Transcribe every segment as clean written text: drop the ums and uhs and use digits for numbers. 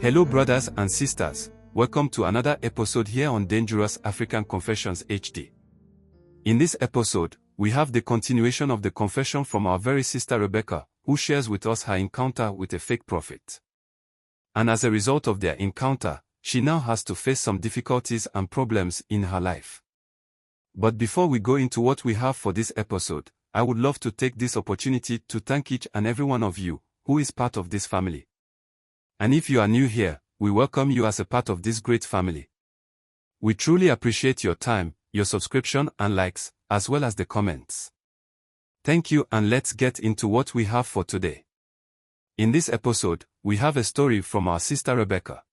Hello brothers and sisters, welcome to another episode here on Dangerous African Confessions HD. In this episode, we have the continuation of the confession from our very sister Rebecca, who shares with us her encounter with a fake prophet. And as a result of their encounter, she now has to face some difficulties and problems in her life. But before we go into what we have for this episode, I would love to take this opportunity to thank each and every one of you who is part of this family. And if you are new here, we welcome you as a part of this great family. We truly appreciate your time, your subscription and likes, as well as the comments. Thank you, and let's get into what we have for today. In this episode, we have a story from our sister Rebecca.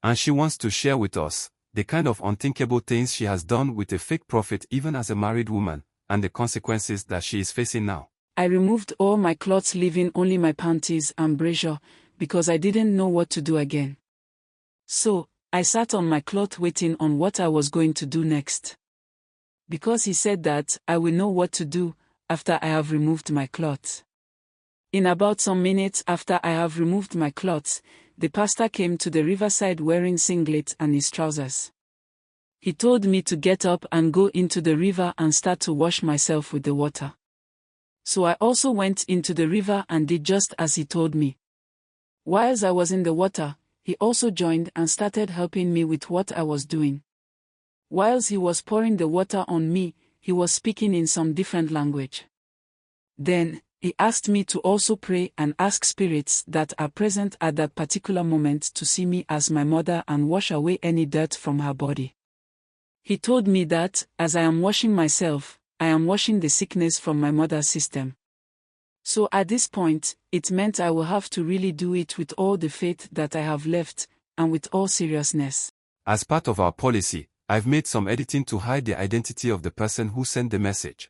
And she wants to share with us the kind of unthinkable things she has done with a fake prophet even as a married woman, and the consequences that she is facing now. I removed all my clothes, leaving only my panties and brazier, because I didn't know what to do again. So, I sat on my cloth waiting on what I was going to do next. Because he said that I will know what to do after I have removed my clothes. In about some minutes after I have removed my clothes, the pastor came to the Riverside wearing singlet and his trousers. He told me to get up and go into the river and start to wash myself with the water. So I also went into the river and did just as he told me. Whilst I was in the water, he also joined and started helping me with what I was doing. Whilst he was pouring the water on me, he was speaking in some different language. Then, he asked me to also pray and ask spirits that are present at that particular moment to see me as my mother and wash away any dirt from her body. He told me that, as I am washing myself, I am washing the sickness from my mother's system. So at this point, it meant I will have to really do it with all the faith that I have left, and with all seriousness. As part of our policy, I've made some editing to hide the identity of the person who sent the message.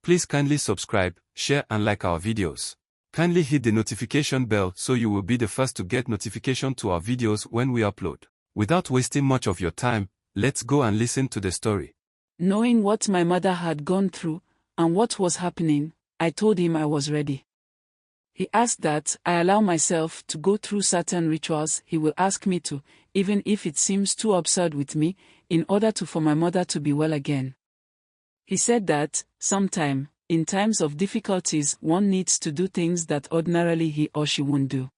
Please kindly subscribe, share and like our videos. Kindly hit the notification bell so you will be the first to get notification to our videos when we upload. Without wasting much of your time, let's go and listen to the story. Knowing what my mother had gone through, and what was happening, I told him I was ready. He asked that I allow myself to go through certain rituals he will ask me to, even if it seems too absurd with me, in order for my mother to be well again. He said that, sometime, in times of difficulties, one needs to do things that ordinarily he or she won't do.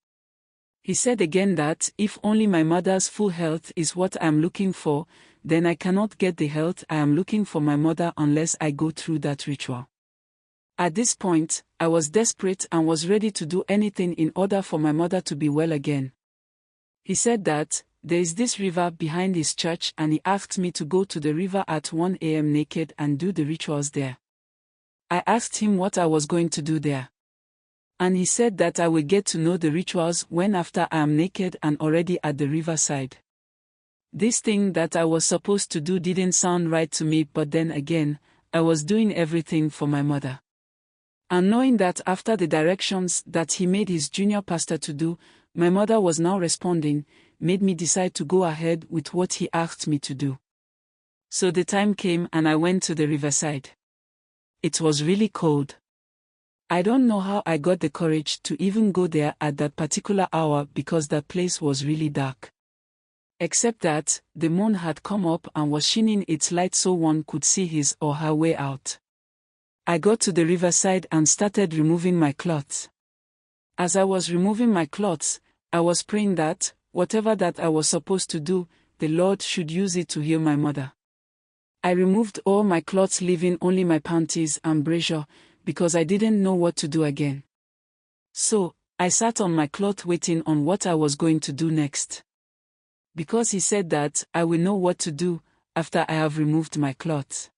He said again that if only my mother's full health is what I am looking for, then I cannot get the health I am looking for my mother unless I go through that ritual. At this point, I was desperate and was ready to do anything in order for my mother to be well again. He said that there is this river behind his church and he asked me to go to the river at 1 a.m. naked and do the rituals there. I asked him what I was going to do there. And he said that I will get to know the rituals when after I am naked and already at the riverside. This thing that I was supposed to do didn't sound right to me, but then again, I was doing everything for my mother. And knowing that after the directions that he made his junior pastor to do, my mother was now responding, made me decide to go ahead with what he asked me to do. So the time came and I went to the riverside. It was really cold. I don't know how I got the courage to even go there at that particular hour because that place was really dark. Except that, the moon had come up and was shining its light so one could see his or her way out. I got to the riverside and started removing my clothes. As I was removing my clothes, I was praying that, whatever that I was supposed to do, the Lord should use it to heal my mother. I removed all my clothes, leaving only my panties and brazier, because I didn't know what to do again. So, I sat on my cloth waiting on what I was going to do next. Because he said that I will know what to do after I have removed my clothes.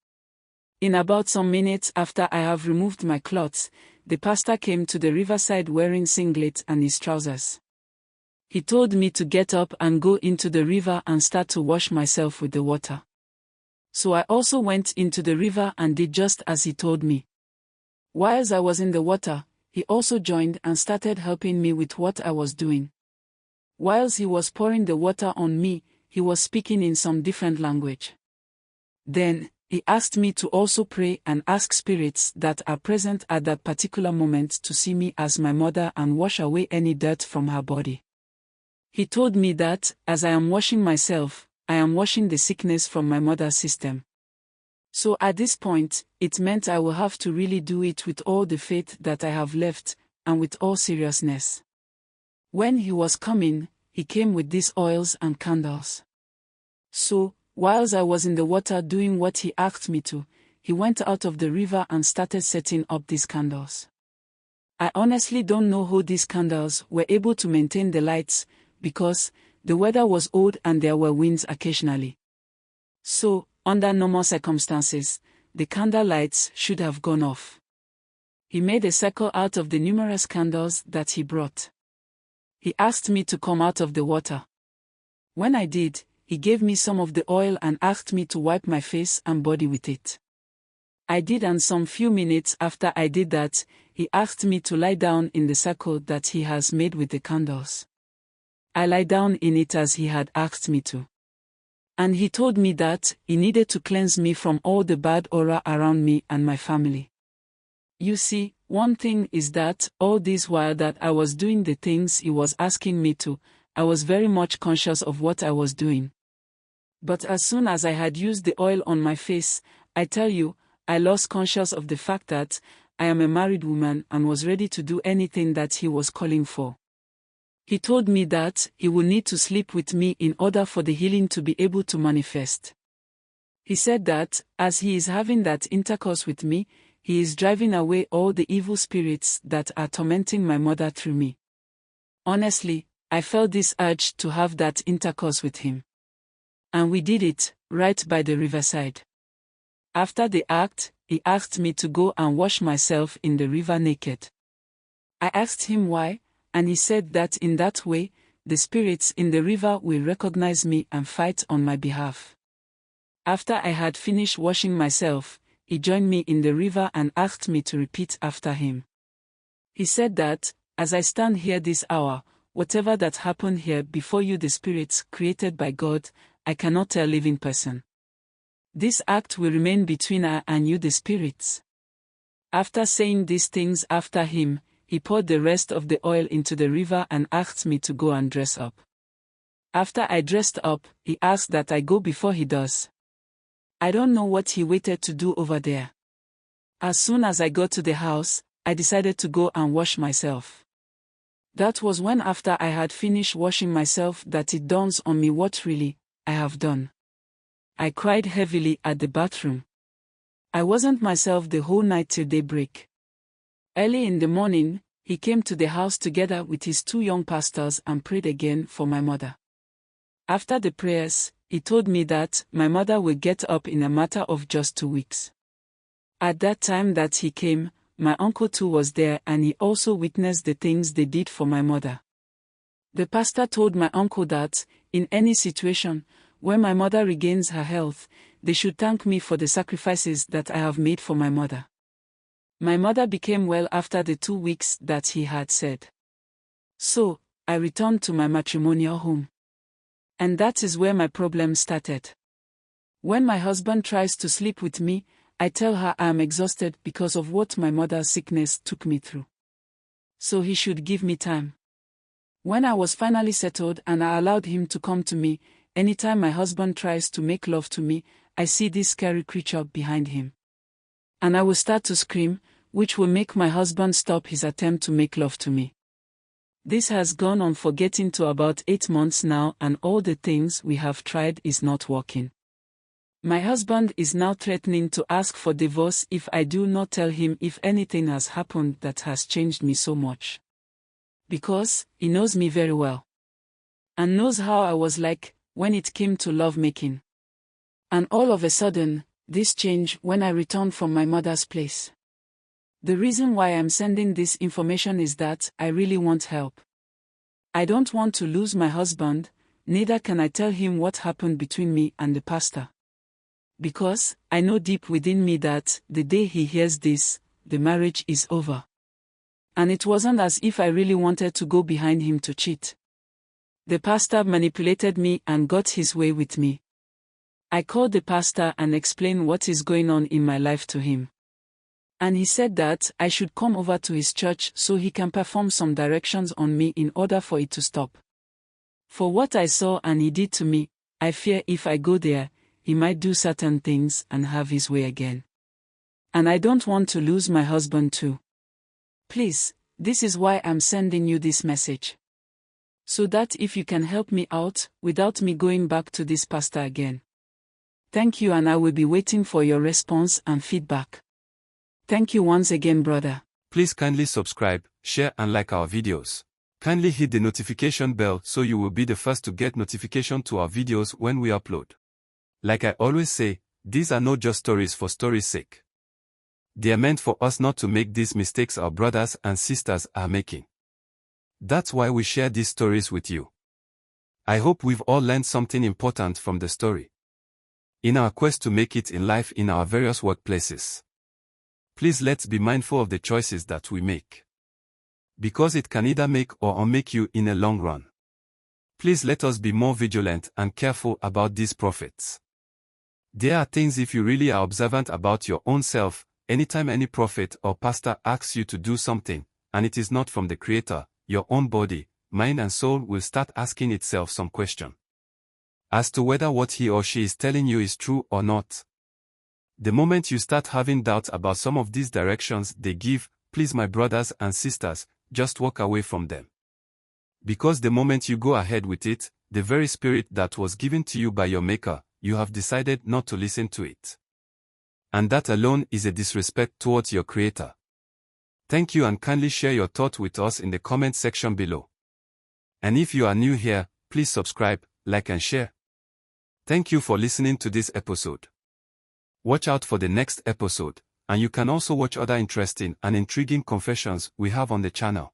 In about some minutes after I have removed my clothes, the pastor came to the riverside wearing singlet and his trousers. He told me to get up and go into the river and start to wash myself with the water. So I also went into the river and did just as he told me. Whilst I was in the water, he also joined and started helping me with what I was doing. Whilst he was pouring the water on me, he was speaking in some different language. Then, he asked me to also pray and ask spirits that are present at that particular moment to see me as my mother and wash away any dirt from her body. He told me that, as I am washing myself, I am washing the sickness from my mother's system. So at this point, it meant I will have to really do it with all the faith that I have left, and with all seriousness. When he was coming, he came with these oils and candles. So, whilst I was in the water doing what he asked me to, he went out of the river and started setting up these candles. I honestly don't know how these candles were able to maintain the lights, because the weather was old and there were winds occasionally. So, under normal circumstances, the candle lights should have gone off. He made a circle out of the numerous candles that he brought. He asked me to come out of the water. When I did, he gave me some of the oil and asked me to wipe my face and body with it. I did, and some few minutes after I did that, he asked me to lie down in the circle that he has made with the candles. I lie down in it as he had asked me to. And he told me that he needed to cleanse me from all the bad aura around me and my family. You see, one thing is that, all this while that I was doing the things he was asking me to, I was very much conscious of what I was doing. But as soon as I had used the oil on my face, I tell you, I lost conscious of the fact that I am a married woman and was ready to do anything that he was calling for. He told me that he would need to sleep with me in order for the healing to be able to manifest. He said that, as he is having that intercourse with me, he is driving away all the evil spirits that are tormenting my mother through me. Honestly, I felt this urge to have that intercourse with him. And we did it, right by the riverside. After the act, he asked me to go and wash myself in the river naked. I asked him why, and he said that in that way, the spirits in the river will recognize me and fight on my behalf. After I had finished washing myself, he joined me in the river and asked me to repeat after him. He said that, as I stand here this hour, whatever that happened here before you, the spirits created by God, I cannot tell a living person. This act will remain between I and you, the spirits. After saying these things after him, he poured the rest of the oil into the river and asked me to go and dress up. After I dressed up, he asked that I go before he does. I don't know what he waited to do over there. As soon as I got to the house, I decided to go and wash myself. That was when, after I had finished washing myself, that it dawns on me what really I have done. I cried heavily at the bathroom. I wasn't myself the whole night till daybreak. Early in the morning, he came to the house together with his 2 young pastors and prayed again for my mother. After the prayers, he told me that my mother will get up in a matter of just 2 weeks. At that time that he came, my uncle too was there, and he also witnessed the things they did for my mother. The pastor told my uncle that, in any situation, when my mother regains her health, they should thank me for the sacrifices that I have made for my mother. My mother became well after the 2 weeks that he had said. So, I returned to my matrimonial home. And that is where my problem started. When my husband tries to sleep with me, I tell her I am exhausted because of what my mother's sickness took me through. So he should give me time. When I was finally settled and I allowed him to come to me, anytime my husband tries to make love to me, I see this scary creature behind him. And I will start to scream, which will make my husband stop his attempt to make love to me. This has gone on for getting to about 8 months now, and all the things we have tried is not working. My husband is now threatening to ask for divorce if I do not tell him if anything has happened that has changed me so much. Because he knows me very well. And knows how I was like when it came to lovemaking. And all of a sudden, this changed when I returned from my mother's place. The reason why I'm sending this information is that I really want help. I don't want to lose my husband, neither can I tell him what happened between me and the pastor. Because I know deep within me that the day he hears this, the marriage is over. And it wasn't as if I really wanted to go behind him to cheat. The pastor manipulated me and got his way with me. I called the pastor and explained what is going on in my life to him. And he said that I should come over to his church so he can perform some directions on me in order for it to stop. For what I saw and he did to me, I fear if I go there, he might do certain things and have his way again. And I don't want to lose my husband too. Please, this is why I'm sending you this message. So that if you can help me out, without me going back to this pastor again. Thank you, and I will be waiting for your response and feedback. Thank you once again, brother. Please kindly subscribe, share and like our videos. Kindly hit the notification bell so you will be the first to get notification to our videos when we upload. Like I always say, these are not just stories for story's sake. They are meant for us not to make these mistakes our brothers and sisters are making. That's why we share these stories with you. I hope we've all learned something important from the story. In our quest to make it in life in our various workplaces. Please let's be mindful of the choices that we make. Because it can either make or unmake you in a long run. Please let us be more vigilant and careful about these prophets. There are things if you really are observant about your own self, anytime any prophet or pastor asks you to do something, and it is not from the Creator, your own body, mind and soul will start asking itself some question. As to whether what he or she is telling you is true or not. The moment you start having doubts about some of these directions they give, please my brothers and sisters, just walk away from them. Because the moment you go ahead with it, the very spirit that was given to you by your Maker, you have decided not to listen to it. And that alone is a disrespect towards your Creator. Thank you, and kindly share your thought with us in the comment section below. And if you are new here, please subscribe, like and share. Thank you for listening to this episode. Watch out for the next episode, and you can also watch other interesting and intriguing confessions we have on the channel.